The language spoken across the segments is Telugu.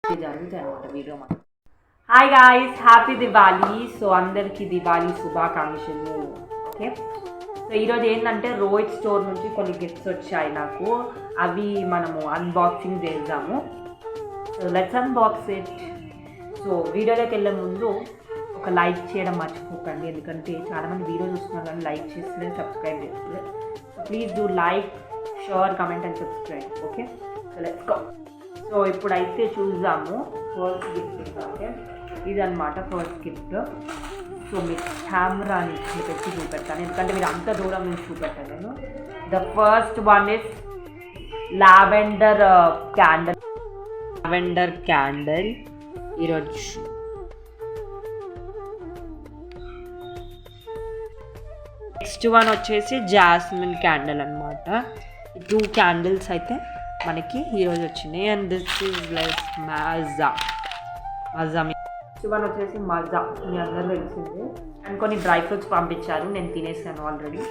జరుగుతాయి అన్నమాట వీడియో మాత్రం. Hi guys, happy Diwali. So అందరికీ దివాళీ శుభాకాంక్షలు. ఓకే, సో ఈరోజు ఏంటంటే రోహిత్ స్టోర్ నుంచి కొన్ని గిఫ్ట్స్ వచ్చాయి నాకు. అవి మనము అన్బాక్సింగ్ చేద్దాము. So let's unbox it. So వీడియోలోకి వెళ్ళే ముందు ఒక లైక్ చేయడం మర్చిపోకండి, ఎందుకంటే చాలామంది వీడియో చూస్తున్నారు కానీ లైక్ చేస్తలేదు, సబ్స్క్రైబ్ చేస్తలేదు. So please do like, share, comment and subscribe. Okay, so let's go. So ఇప్పుడైతే చూద్దాము ఫస్ట్ గిఫ్ట్. ఓకే, ఇదన్నమాట ఫస్ట్ గిఫ్ట్. సో మీ కెమెరాని పెట్టి చూపెడతాను, ఎందుకంటే మీరు అంత దూరం నుంచి చూపెట్టలేను. The first one is lavender candle. Lavender candle ఈరోజు. నెక్స్ట్ వన్ వచ్చేసి జాస్మిన్ క్యాండిల్ అనమాట. 2 క్యాండిల్స్ అయితే మనకి ఈరోజు వచ్చినాయి. And this is like Maaza. Next one వచ్చేసి మజా, మీ అందరూ తెలిసింది. అండ్ కొన్ని డ్రై ఫ్రూట్స్ పంపించారు, నేను తినేసాను ఆల్రెడీ.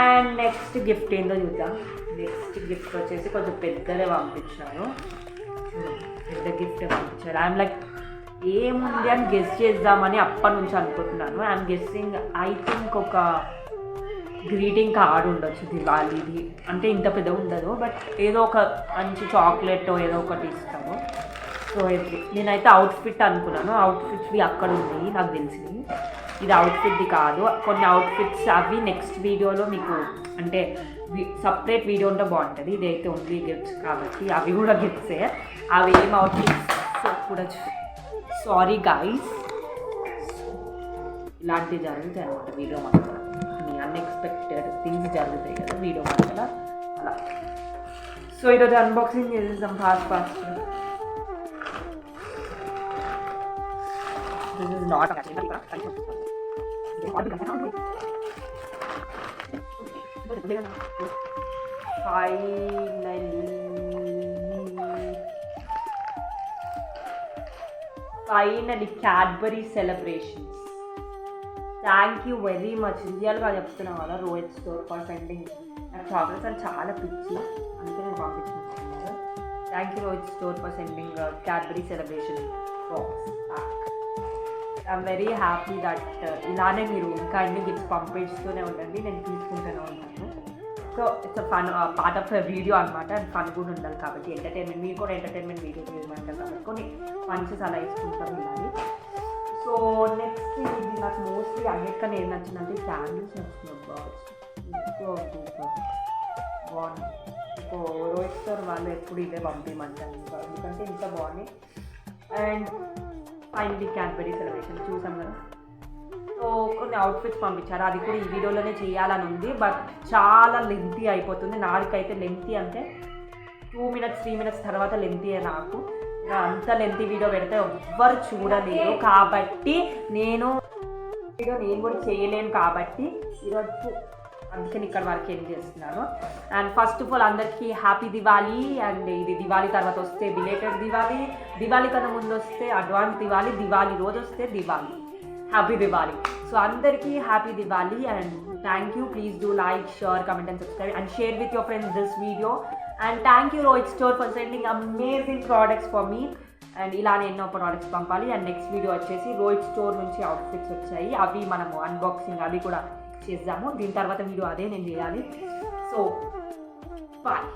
అండ్ నెక్స్ట్ గిఫ్ట్ ఏందో చూద్దాం. నెక్స్ట్ గిఫ్ట్ వచ్చేసి కొంచెం పెద్దదే పంపించారు, పెద్ద గిఫ్ట్ పంపించారు. ఐఎమ్ లైక్ ఏముంది అని గెస్ చేద్దామని అప్పటి నుంచి అనుకుంటున్నాను. ఐఎమ్ గెస్సింగ్, ఐ థింక్ ఒక గ్రీటింగ్ కార్డ్ ఉండొచ్చు దివాళీది. అంటే ఇంత పెద్ద ఉండదు, బట్ ఏదో ఒక మంచి చాక్లెట్ ఏదో ఒకటి ఇస్తాను. సో నేనైతే అవుట్ఫిట్ అనుకున్నాను. అవుట్ఫిట్స్వి అక్కడ ఉన్నాయి నాకు తెలిసింది. ఇది అవుట్ఫిట్ది కాదు, కొన్ని అవుట్ఫిట్స్ అవి నెక్స్ట్ వీడియోలో మీకు అంటే సపరేట్ వీడియో ఉంటే బాగుంటుంది. ఇదైతే ఓన్లీ గిఫ్ట్స్ కాబట్టి అవి కూడా గిఫ్ట్సే. అవి ఏం అవుట్ఫిట్స్ కూడా సారీ గాయ్స్, ఇలాంటివి జరుగుతాయి అన్నమాట వీడియో మాత్రం. అన్ఎక్స్పెక్టెడ్ థింగ్స్ జరుగుతాయి కదా వీడియో మాత్రం అలా. సో ఈరోజు అన్బాక్సింగ్ చేసేద్దాం fast. This is not finally Cadbury celebrations. Thank you very much. రియల్గా చెప్తున్నాను కదా, రోహిత్ స్టోర్ ఫర్ సెండింగ్. నాకు చాక్లెట్స్ అని చాలా పిచ్చి, అందుకే నేను పంపించుకుంటున్నాను. Thank you Rohit store for sending Cadbury celebration box pack. I'm very happy that ఇలానే మీరు ఇంకా అన్ని గిఫ్ట్స్ పంపిస్తూనే ఉండండి, నేను తీసుకుంటూనే ఉంటాను. So it's fun part of video అనమాట. అండ్ ఫన్ కూడా ఉండాలి కాబట్టి ఎంటర్టైన్మెంట్, మీరు కూడా ఎంటర్టైన్మెంట్ వీడియో చేయమంటారు కాబట్టి కొన్ని ఫండ్స్ అలా ఇస్తుంటాం ఉండాలి. సో నెక్స్ట్ ఇది నాకు మోస్ట్లీ అన్నిటికన్నా ఏం నచ్చిందంటే క్యాండిల్స్ నచ్చింది. బాగుంది. సో రోహిత్ స్టోర్ వాళ్ళు ఎప్పుడు ఇదే పంపించమంటారు ఎందుకంటే ఇంత బాగుంది. అండ్ ఫైనలీ క్యాడ్బరీ సెలబ్రేషన్ చూసాం కదా. సో కొన్ని అవుట్ఫిట్స్ పంపించారు, అది కూడా ఈ వీడియోలోనే చేయాలని ఉంది, బట్ చాలా లెంతీ అయిపోతుంది. నాకైతే లెంతీ అంటే 2 minutes 3 minutes తర్వాత లెంతీయే నాకు. అంత లెంతీ వీడియో పెడితే ఎవ్వరు చూడలేరు కాబట్టి నేను కూడా చేయలేను కాబట్టి ఈరోజు అందుకని ఇక్కడ వరకు ఏం చేస్తున్నాను. అండ్ ఫస్ట్ ఆఫ్ ఆల్ అందరికీ హ్యాపీ దివాళీ. అండ్ ఇది దివాళీ తర్వాత వస్తే బిలేటెడ్ దివాళీ, దివాళీ కన్నా ముందు వస్తే అడ్వాన్స్ దివాళీ, దివాళీ రోజు వస్తే దివాళీ, హ్యాపీ దివాళీ. సో అందరికీ happy Diwali and thank you. Please do like, share, comment and subscribe and share with your friends this video. And thank you Rohit store for sending amazing products for me. And ఇలానే ఎన్నో ప్రోడక్ట్స్ పంపాలి. అండ్ నెక్స్ట్ వీడియో వచ్చేసి రోహిత్ స్టోర్ నుంచి అవుట్ఫిట్స్ వచ్చాయి, అవి మనము అన్బాక్సింగ్ అవి కూడా చేద్దాము. దీని తర్వాత వీడియో అదే నేను చేయాలి. So bye.